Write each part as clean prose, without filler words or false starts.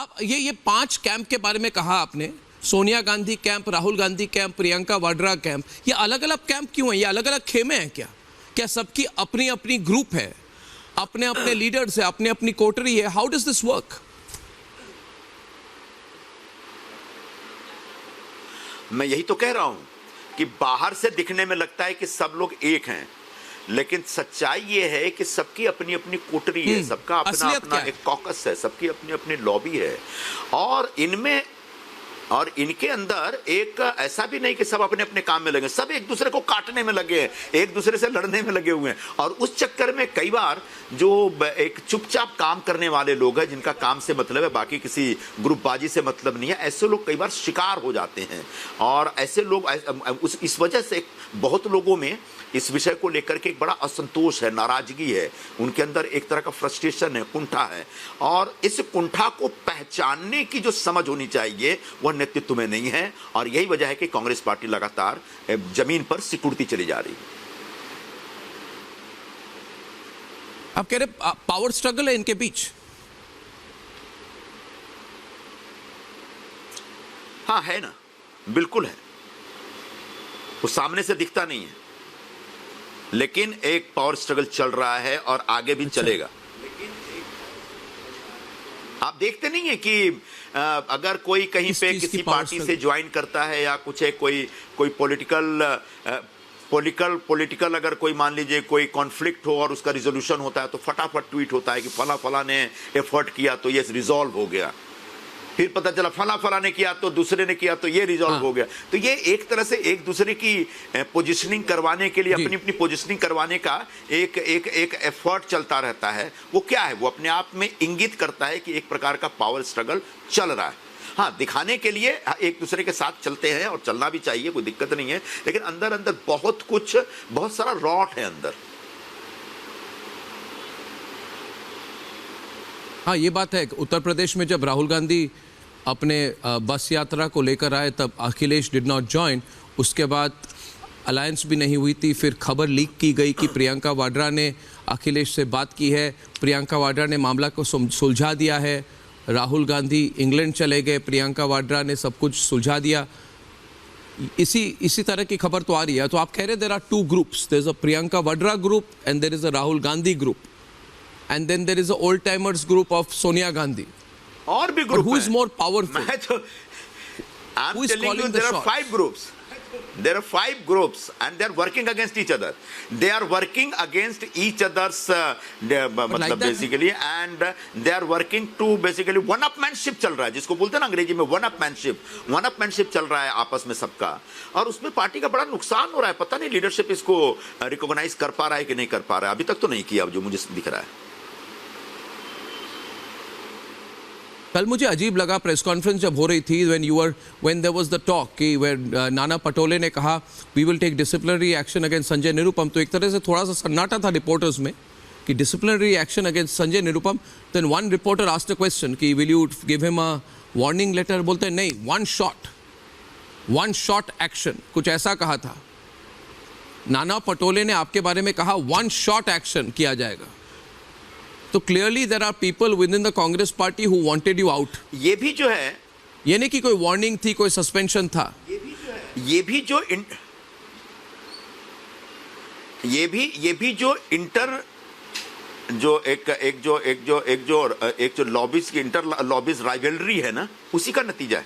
आप ये 5 कैंप के बारे में कहा आपने, Sonia Gandhi camp, Rahul Gandhi camp, Priyanka Vadra camp, ये अलग अलग कैंप क्यों है? ये अलग अलग खेमे हैं क्या? क्या सबकी अपनी अपनी ग्रुप है, अपने अपने लीडर्स है, अपने अपनी कोटरी है? How does this work? मैं यही तो कह रहा हूं कि बाहर से दिखने में लगता है कि सब लोग एक हैं, लेकिन सच्चाई ये है कि सबकी अपनी अपनी कोटरी है, सबका अपना अपना एक कॉकस है, सबकी अपनी अपनी लॉबी है। और इनके अंदर एक ऐसा भी नहीं कि सब अपने अपने काम में लगे, सब एक दूसरे को काटने में लगे हैं, एक दूसरे से लड़ने में लगे हुए हैं। और उस चक्कर में कई बार जो एक चुपचाप काम करने वाले लोग हैं, जिनका काम से मतलब है, बाकी किसी ग्रुपबाजी से मतलब नहीं है, ऐसे लोग कई बार शिकार हो जाते हैं। और ऐसे लोग इस वजह से बहुत लोगों में इस विषय को लेकर के एक बड़ा असंतोष है, नाराजगी है, उनके अंदर एक तरह का फ्रस्ट्रेशन है, कुंठा है। और इस कुंठा को पहचानने की जो समझ होनी चाहिए वह नेतृत्व में नहीं है। और यही वजह है कि कांग्रेस पार्टी लगातार जमीन पर सिकुड़ती चली जा रही है। आप कह रहे पावर स्ट्रगल है इनके बीच? हाँ है ना, बिल्कुल है। वो सामने से दिखता नहीं है, लेकिन एक पावर स्ट्रगल चल रहा है और आगे भी चलेगा। आप देखते नहीं है कि अगर कोई कहीं पे किसी पार्टी से ज्वाइन करता है या कुछ है, कोई पॉलिटिकल अगर कोई मान लीजिए कोई कॉन्फ्लिक्ट हो और उसका रिजोल्यूशन होता है तो फटाफट ट्वीट होता है कि फला ने एफर्ट किया तो ये रिजॉल्व हो गया। फिर पता चला फला ने किया तो दूसरे ने किया तो ये रिजॉल्व हो गया। तो ये एक तरह से एक दूसरे की पोजीशनिंग करवाने के लिए, अपनी अपनी पोजीशनिंग करवाने का एक एफर्ट चलता रहता है। वो क्या है? वो अपने आप में इंगित करता है कि एक प्रकार का पावर स्ट्रगल चल रहा है। हाँ, दिखाने के लिए एक दूसरे के साथ चलते हैं और चलना भी चाहिए, कोई दिक्कत नहीं है, लेकिन अंदर अंदर बहुत सारा रॉट है अंदर। हाँ, ये बात है। उत्तर प्रदेश में जब राहुल गांधी अपने बस यात्रा को लेकर आए तब अखिलेश डिड नॉट जॉइन। उसके बाद अलायंस भी नहीं हुई थी। फिर खबर लीक की गई कि प्रियंका वाड्रा ने अखिलेश से बात की है, प्रियंका वाड्रा ने मामला को सुलझा दिया है। राहुल गांधी इंग्लैंड चले गए, प्रियंका वाड्रा ने सब कुछ सुलझा दिया। इसी तरह की खबर तो आ रही है। तो आप कह रहे there are 2 groups, there is a Priyanka Vadra group and there is a Rahul Gandhi group, and then there is a old timers group of Sonia Gandhi. और भी group who is more powerful? I'm telling you there are 5 groups. There are 5 groups and they are working against each other. They are working against each other's मतलब basically, and they are working to basically one-upmanship चल रहा है, जिसको बोलते हैं ना अंग्रेजी में one-upmanship चल रहा है आपस में सबका। और उसमें पार्टी का बड़ा नुकसान हो रहा है। पता नहीं लीडरशिप इसको रिकॉग्नाइज कर पा रहा है कि नहीं कर पा रहा है। अभी तक तो नहीं किया, जो मुझे दिख रहा है। कल मुझे अजीब लगा प्रेस कॉन्फ्रेंस जब हो रही थी, when there was the talk कि नाना पटोले ने कहा we will take disciplinary action against Sanjay Nirupam, तो एक तरह से थोड़ा सा सन्नाटा था रिपोर्टर्स में कि disciplinary action against Sanjay Nirupam. then one reporter asked a question कि will you give him a warning letter? बोलते हैं नहीं, one shot action, कुछ ऐसा कहा था। नाना पटोले ने आपके बारे में कहा one shot action किया जाएगा। तो clearly there are people within the Congress party who wanted you out. ये भी जो है, ये नहीं कि कोई वार्निंग थी, कोई सस्पेंशन था। ये भी जो इंटर जो लॉबीज की इंटर लॉबीज राइवलरी है ना, उसी का नतीजा है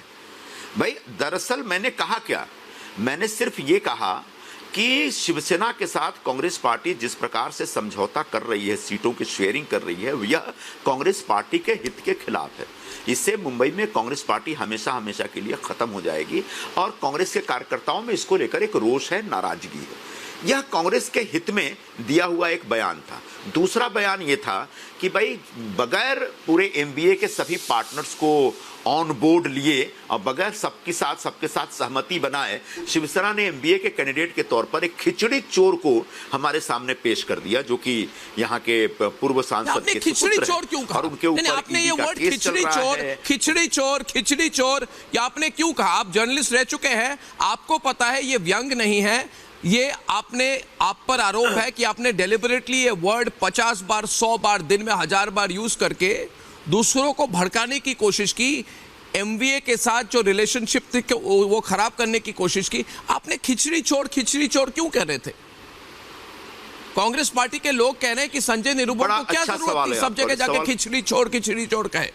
भाई। दरअसल मैंने कहा क्या, मैंने सिर्फ ये कहा कि शिवसेना के साथ कांग्रेस पार्टी जिस प्रकार से समझौता कर रही है, सीटों की शेयरिंग कर रही है, यह कांग्रेस पार्टी के हित के खिलाफ है। इससे मुंबई में कांग्रेस पार्टी हमेशा के लिए खत्म हो जाएगी। और कांग्रेस के कार्यकर्ताओं में इसको लेकर एक रोष है, नाराजगी है। यह कांग्रेस के हित में दिया हुआ एक बयान था। दूसरा बयान यह था कि भाई बगैर पूरे एमबीए के सभी पार्टनर्स को ऑन बोर्ड लिए और बगैर सबके साथ सहमति बनाए, शिवसेना ने एमबीए के कैंडिडेट के तौर पर एक खिचड़ी चोर को हमारे सामने पेश कर दिया, जो कि यहाँ के पूर्व सांसद के खिचड़ी चोर क्यों कहा? और उनके ऊपर आपने ये वर्ड खिचड़ी चोर या आपने क्यों कहा? आप जर्नलिस्ट रह चुके हैं, आपको पता है ये व्यंग नहीं है। ये आप पर आरोप है कि आपने डेलिबरेटली ये वर्ड 50 बार 100 बार दिन में 1000 बार यूज करके दूसरों को भड़काने की कोशिश की, एमवीए के साथ जो रिलेशनशिप थी वो खराब करने की कोशिश की। आपने खिचड़ी चोर क्यों कह रहे थे? कांग्रेस पार्टी के लोग कह रहे हैं कि संजय निरुपम को क्या जरूरत थी सब जगह जाके खिचड़ी चोर कहे।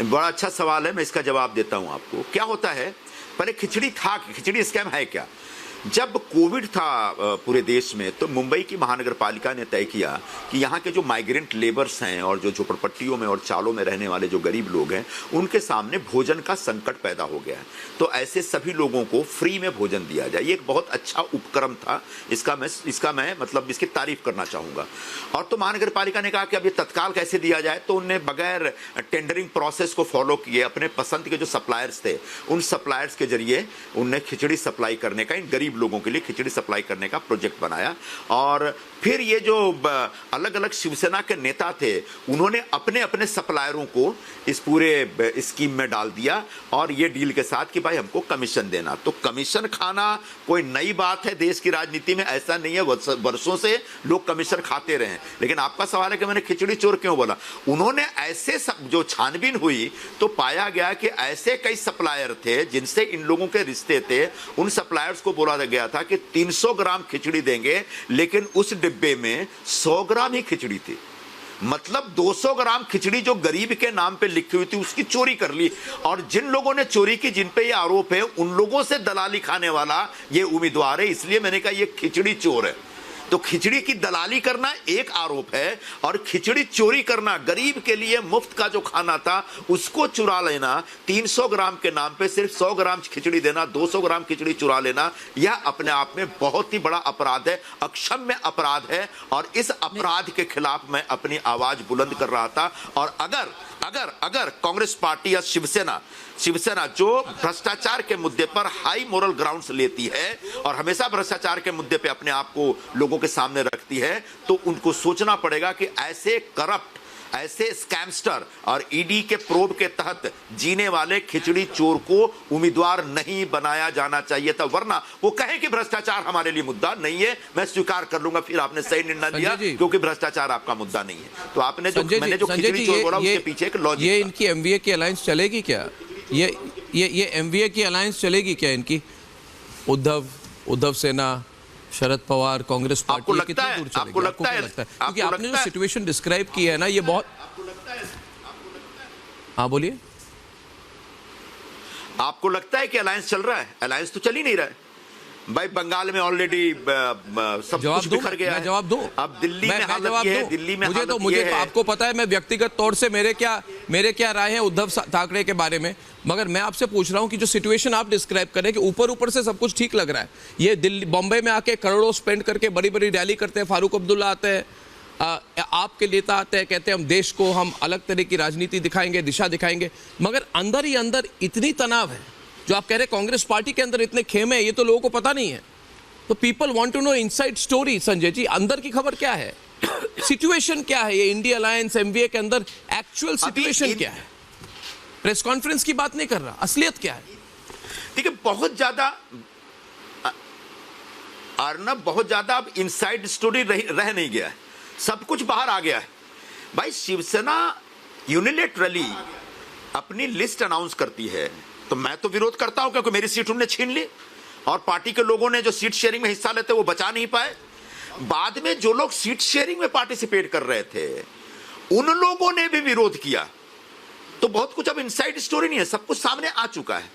बड़ा अच्छा सवाल है, मैं इसका जवाब देता हूं आपको। क्या होता है, पहले खिचड़ी स्कैम है क्या? जब कोविड था पूरे देश में, तो मुंबई की महानगर पालिका ने तय किया कि यहाँ के जो माइग्रेंट लेबर्स हैं और जो झोपड़पट्टियों में और चालों में रहने वाले जो गरीब लोग हैं, उनके सामने भोजन का संकट पैदा हो गया है, तो ऐसे सभी लोगों को फ्री में भोजन दिया जाए। ये एक बहुत अच्छा उपक्रम था, इसका मैं मतलब इसकी तारीफ करना चाहूँगा। और तो महानगर पालिका ने कहा कि अब ये तत्काल कैसे दिया जाए, तो उनने बगैर टेंडरिंग प्रोसेस को फॉलो किए अपने पसंद के जो सप्लायर्स थे, उन सप्लायर्स के जरिए उनने खिचड़ी सप्लाई करने का, इन गरीब लोगों के लिए खिचड़ी सप्लाई करने का प्रोजेक्ट बनाया। और फिर ये जो अलग अलग शिवसेना के नेता थे, उन्होंने अपने अपने सप्लायरों को इस पूरे स्कीम में डाल दिया और ये डील के साथ कि भाई हमको कमीशन देना। तो कमीशन खाना कोई नई बात है देश की राजनीति में, ऐसा नहीं है, वर्षों से लोग कमीशन खाते रहे। लेकिन आपका सवाल है कि मैंने खिचड़ी चोर क्यों बोला। उन्होंने ऐसे जो छानबीन हुई तो पाया गया कि ऐसे कई सप्लायर थे जिनसे इन लोगों के रिश्ते थे, उन सप्लायर्स को बोला गया था कि 300 ग्राम खिचड़ी देंगे, लेकिन उस डिब्बे में 100 ग्राम ही खिचड़ी थी। मतलब 200 ग्राम खिचड़ी जो गरीब के नाम पे लिखी हुई थी उसकी चोरी कर ली। और जिन लोगों ने चोरी की, जिन पे ये आरोप है, उन लोगों से दलाली खाने वाला ये उम्मीदवार है। इसलिए मैंने कहा ये खिचड़ी चोर है। तो खिचड़ी की दलाली करना एक आरोप है और खिचड़ी चोरी करना, गरीब के लिए मुफ्त का जो खाना था उसको चुरा लेना, 300 ग्राम के नाम पे सिर्फ 100 ग्राम खिचड़ी देना, 200 ग्राम खिचड़ी चुरा लेना, यह अपने आप में बहुत ही बड़ा अपराध है, अक्षम्य अपराध है। और इस अपराध के खिलाफ मैं अपनी आवाज बुलंद कर रहा था। और अगर कांग्रेस पार्टी या शिवसेना जो भ्रष्टाचार के मुद्दे पर हाई मोरल ग्राउंड्स लेती है और हमेशा भ्रष्टाचार के मुद्दे पे अपने आप को लोगों के सामने रखती है, तो उनको सोचना पड़ेगा कि ऐसे करप्ट, ऐसे स्कैमस्टर और ईडी के प्रोब के तहत जीने वाले खिचड़ी चोर को उम्मीदवार नहीं बनाया जाना चाहिए था। वरना वो कहे कि भ्रष्टाचार हमारे लिए मुद्दा नहीं है, मैं स्वीकार कर लूंगा, फिर आपने सही निर्णय लिया क्योंकि भ्रष्टाचार आपका मुद्दा नहीं है। तो आपने जो मैंने जो खिचड़ी चोर बोला उसके पीछे एक लॉजिक, ये इनकी एमवीए की अलायंस चलेगी क्या? ये एमवीए की अलायंस चलेगी क्या इनकी? उद्धव सेना, शरद पवार, कांग्रेस पार्टी, आपको लगता है? आपको लगता है? क्योंकि आपने जो सिचुएशन डिस्क्राइब की है ना, ये बहुत, हाँ बोलिए। आपको लगता है कि अलायंस चल रहा है? अलायंस तो चल ही नहीं रहा है भाई। बंगाल में ऑलरेडी सब कुछ बिखर गया है। जवाब दूं? अब दिल्ली में हालत ये है, दिल्ली में मुझे तो आपको पता है, मैं व्यक्तिगत तौर से मेरे क्या राय है उद्धव ठाकरे के बारे में, मगर मैं आपसे पूछ रहा हूं कि जो सिचुएशन आप डिस्क्राइब कर रहे हैं कि ऊपर से सब कुछ ठीक लग रहा है, ये दिल्ली बॉम्बे में आके करोड़ों स्पेंड करके बड़ी बड़ी रैली करते हैं, फारूक अब्दुल्ला आते हैं, आपके नेता आते हैं, कहते हैं हम देश को हम अलग तरह की राजनीति दिखाएंगे, दिशा दिखाएंगे, मगर अंदर ही अंदर इतनी तनाव है। जो आप कह रहे हैं कांग्रेस पार्टी के अंदर इतने खेमे हैं, ये तो लोगों को पता नहीं है। तो people want to know inside story. Sanjay ji, अंदर की खबर क्या है? सिचुएशन क्या है? ये इंडिया अलायंस एमवीए के अंदर एक्चुअल सिचुएशन क्या है? प्रेस कॉन्फ्रेंस की बात नहीं कर रहा, असलियत क्या है? देखिए, बहुत ज्यादा अर्नब, बहुत ज्यादा अब इनसाइड स्टोरी रह नहीं गया है, सब कुछ बाहर आ गया है भाई। शिवसेना यूनिलेटरली अपनी लिस्ट अनाउंस करती है तो मैं तो विरोध करता हूं, क्योंकि मेरी सीट उन्होंने छीन ली और पार्टी के लोगों ने जो सीट शेयरिंग में हिस्सा लेते वो बचा नहीं पाए। बाद में जो लोग सीट शेयरिंग में पार्टिसिपेट कर रहे थे उन लोगों ने भी विरोध किया। तो बहुत कुछ अब इनसाइड स्टोरी नहीं है, सब कुछ सामने आ चुका है।